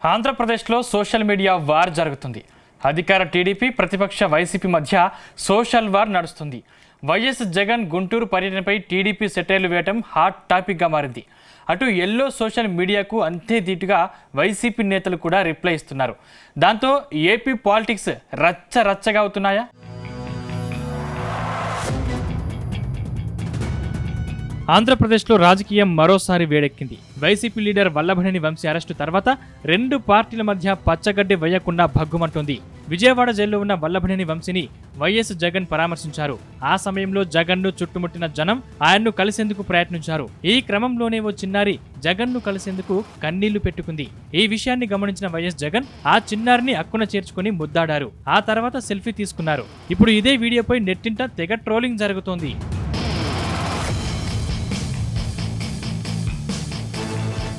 ఆంధ్రప్రదేశ్లో social media war జరుగుతుంది. అధికార టీడీపీ ప్రతిపక్ష వైసీపీ మధ్య సోషల్ వార్ నడుస్తుంది. వైఎస్ జగన్ గుంటూరు పర్యటనపై టీడీపీ సెటైర్లు వేయటం హాట్ టాపిక్గా మారింది. అటు ఎల్లో సోషల్ మీడియాకు అంతే ధీటుగా వైసీపీ నేతలు కూడా రిప్లై ఇస్తున్నారు. దాంతో ఏపీ పాలిటిక్స్ రచ్చరచ్చగా అవుతున్నాయా? ఆంధ్రప్రదేశ్లో రాజకీయం మరోసారి వేడెక్కింది. వైసీపీ లీడర్ వల్లభనేని వంశీ అరెస్టు తర్వాత రెండు పార్టీల మధ్య పచ్చగడ్డి వేయకుండా భగ్గుమంటోంది. విజయవాడ జైల్లో ఉన్న వల్లభనేని వంశీని వైఎస్ జగన్ పరామర్శించారు. ఆ సమయంలో జగన్ను చుట్టుముట్టిన జనం ఆయన్ను కలిసేందుకు ప్రయత్నించారు. ఈ క్రమంలోనే ఓ చిన్నారి జగన్ను కలిసేందుకు కన్నీళ్లు పెట్టుకుంది. ఈ విషయాన్ని గమనించిన వైఎస్ జగన్ ఆ చిన్నారిని అక్కున చేర్చుకుని ముద్దాడారు. ఆ తర్వాత సెల్ఫీ తీసుకున్నారు. ఇప్పుడు ఇదే వీడియోపై నెట్టింట తెగ ట్రోలింగ్ జరుగుతోంది.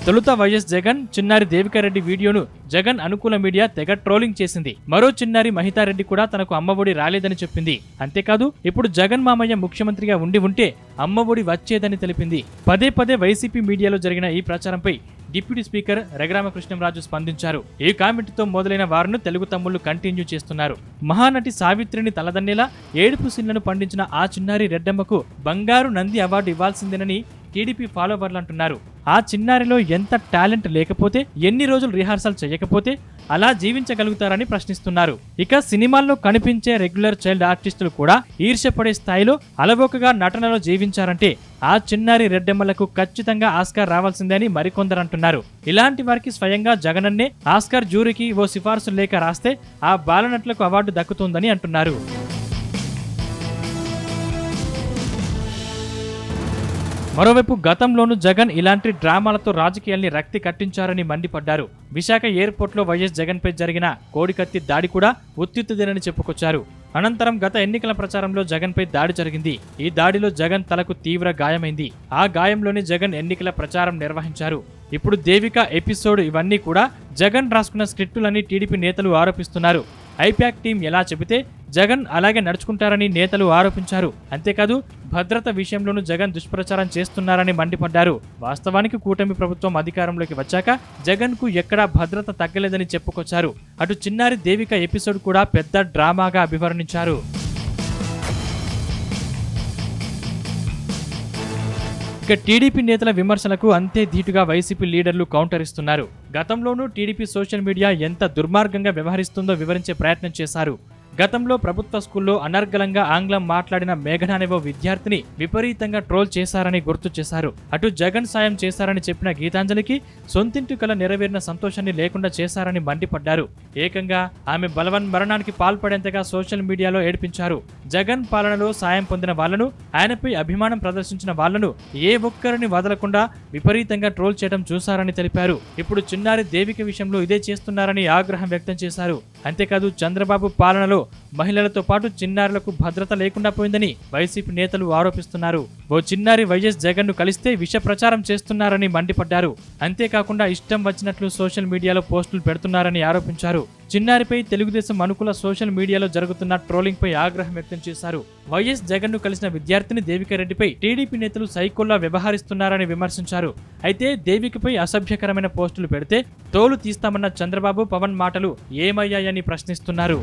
తొలుత వైఎస్ జగన్ చిన్నారి దేవికారెడ్డి వీడియోను జగన్ అనుకూల మీడియా తెగ ట్రోలింగ్ చేసింది. మరో చిన్నారి మహితారెడ్డి కూడా తనకు అమ్మఒడి రాలేదని చెప్పింది. అంతేకాదు ఇప్పుడు జగన్ మామయ్య ముఖ్యమంత్రిగా ఉంటే అమ్మఒడి వచ్చేదని తెలిపింది. పదే పదే వైసీపీ మీడియాలో జరిగిన ఈ ప్రచారంపై డిప్యూటీ స్పీకర్ రఘురామకృష్ణంరాజు స్పందించారు. ఈ కామెంట్తో మొదలైన వారును తెలుగు తమ్ముళ్లు కంటిన్యూ చేస్తున్నారు. మహానటి సావిత్రిని తలదన్నేలా ఏడుపు సిన్లను పండించిన ఆ చిన్నారి రెడ్డమ్మకు బంగారు నంది అవార్డు ఇవ్వాల్సిందేనని టీడీపీ ఫాలోవర్లు అంటున్నారు. ఆ చిన్నారిలో ఎంత టాలెంట్ లేకపోతే, ఎన్ని రోజులు రిహార్సల్ చేయకపోతే అలా జీవించగలుగుతారని ప్రశ్నిస్తున్నారు. ఇక సినిమాల్లో కనిపించే రెగ్యులర్ చైల్డ్ ఆర్టిస్టులు కూడా ఈర్ష్యపడే స్థాయిలో అలవోకగా నటనలో జీవించారంటే ఆ చిన్నారి రెడ్డెమ్మలకు ఖచ్చితంగా ఆస్కార్ రావాల్సిందే అని మరికొందరు అంటున్నారు. ఇలాంటి వారికి స్వయంగా జగనన్నే ఆస్కార్ జ్యూరీకి ఓ సిఫార్సు లేఖ రాస్తే ఆ బాలనటులకు అవార్డు దక్కుతుందని అంటున్నారు. మరోవైపు గతంలోనూ జగన్ ఇలాంటి డ్రామాలతో రాజకీయాల్ని రక్తి కట్టించారని మండిపడ్డారు. విశాఖ ఎయిర్పోర్ట్లో వైఎస్ జగన్పై జరిగిన కోడికత్తి దాడి కూడా ఉత్తిదేనని చెప్పుకొచ్చారు. అనంతరం గత ఎన్నికల ప్రచారంలో జగన్పై దాడి జరిగింది. ఈ దాడిలో జగన్ తలకు తీవ్ర గాయమైంది. ఆ గాయంలోనే జగన్ ఎన్నికల ప్రచారం నిర్వహించారు. ఇప్పుడు దేవిక ఎపిసోడ్ ఇవన్నీ కూడా జగన్ రాసుకున్న స్క్రిప్టులని టీడీపీ నేతలు ఆరోపిస్తున్నారు. ఐపాక్ టీం ఎలా చెబితే జగన్ అలాగే నడుచుకుంటారని నేతలు ఆరోపించారు. అంతేకాదు భద్రత విషయంలోనూ జగన్ దుష్ప్రచారం చేస్తున్నారని మండిపడ్డారు. వాస్తవానికి కూటమి ప్రభుత్వం అధికారంలోకి వచ్చాక జగన్ కు ఎక్కడా భద్రత తగ్గలేదని చెప్పుకొచ్చారు. అటు చిన్నారి దేవిక ఎపిసోడ్ కూడా పెద్ద డ్రామాగా అభివర్ణించారు. ఇక టీడీపీ నేతల విమర్శలకు అంతే ధీటుగా వైసీపీ లీడర్లు కౌంటర్ ఇస్తున్నారు. గతంలోనూ టీడీపీ సోషల్ మీడియా ఎంత దుర్మార్గంగా వ్యవహరిస్తుందో వివరించే ప్రయత్నం చేశారు. గతంలో ప్రభుత్వ స్కూల్లో అనర్గళంగా ఆంగ్లం మాట్లాడిన మేఘన అనే ఓ విద్యార్థిని విపరీతంగా ట్రోల్ చేశారని గుర్తు చేశారు. అటు జగన్ సాయం చేశారని చెప్పిన గీతాంజలికి సొంతింటి కల నెరవేరిన సంతోషాన్ని లేకుండా చేశారని మండిపడ్డారు. ఏకంగా ఆమె బలవన్మరణానికి పాల్పడేంతగా సోషల్ మీడియాలో ఏడిపించారు. జగన్ పాలనలో సాయం పొందిన వాళ్లను, ఆయనపై అభిమానం ప్రదర్శించిన వాళ్లను ఏ ఒక్కరిని వదలకుండా విపరీతంగా ట్రోల్ చేయడం చూశారని తెలిపారు. ఇప్పుడు చిన్నారి దేవిక విషయంలో ఇదే చేస్తున్నారని ఆగ్రహం వ్యక్తం చేశారు. అంతేకాదు చంద్రబాబు పాలనలో మహిళలతో పాటు చిన్నారులకు భద్రత లేకుండా పోయిందని వైసీపీ నేతలు ఆరోపిస్తున్నారు. ఓ చిన్నారి వైఎస్ జగన్ ను కలిస్తే విష ప్రచారం చేస్తున్నారని మండిపడ్డారు. అంతేకాకుండా ఇష్టం వచ్చినట్లు సోషల్ మీడియాలో పోస్టులు పెడుతున్నారని ఆరోపించారు. చిన్నారిపై తెలుగుదేశం అనుకూల సోషల్ మీడియాలో జరుగుతున్న ట్రోలింగ్ పై ఆగ్రహం వ్యక్తం చేశారు. వైఎస్ జగన్ ను కలిసిన విద్యార్థిని దేవికారెడ్డిపై టీడీపీ నేతలు సైకోల్లా వ్యవహరిస్తున్నారని విమర్శించారు. అయితే దేవికపై అసభ్యకరమైన పోస్టులు పెడితే తోలు తీస్తామన్న చంద్రబాబు పవన్ మాటలు ఏమయ్యాయని ప్రశ్నిస్తున్నారు.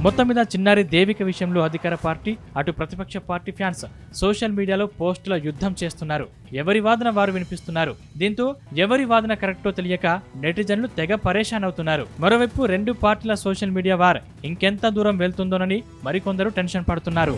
మొత్తం మీద చిన్నారి దేవిక విషయంలో అధికార పార్టీ, అటు ప్రతిపక్ష పార్టీ ఫ్యాన్స్ సోషల్ మీడియాలో పోస్టుల యుద్ధం చేస్తున్నారు. ఎవరి వాదన వారు వినిపిస్తున్నారు. దీంతో ఎవరి వాదన కరెక్టో తెలియక నెటిజన్లు తెగ పరేషాన్ అవుతున్నారు. మరోవైపు రెండు పార్టీల సోషల్ మీడియా వార్ ఇంకెంత దూరం వెళ్తుందోనని మరికొందరు టెన్షన్ పడుతున్నారు.